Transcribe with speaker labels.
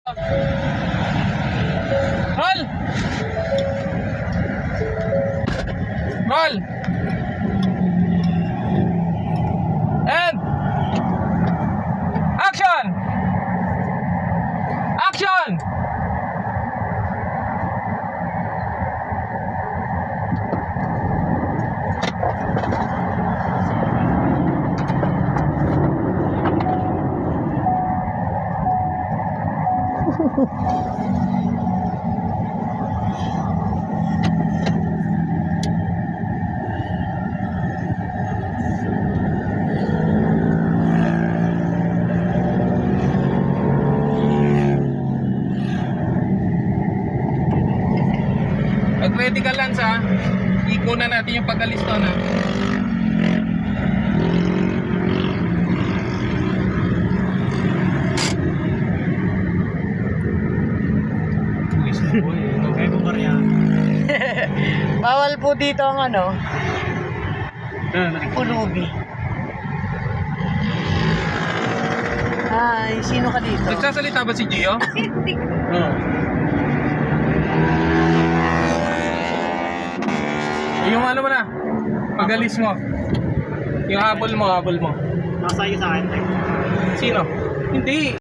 Speaker 1: Roll! Roll! And action! Action! Mag-ready ka lang sa ikunan natin yung pag-alis doon ha.
Speaker 2: Bawal po dito ang ano, pulubi. Ay, sino ka dito?
Speaker 1: Nagsasalita ba si Gio? Oo. Yung ano mo na, pag-alis mo. Yung habol mo.
Speaker 2: Nasa iyo sa akin.
Speaker 1: Sino? Hindi.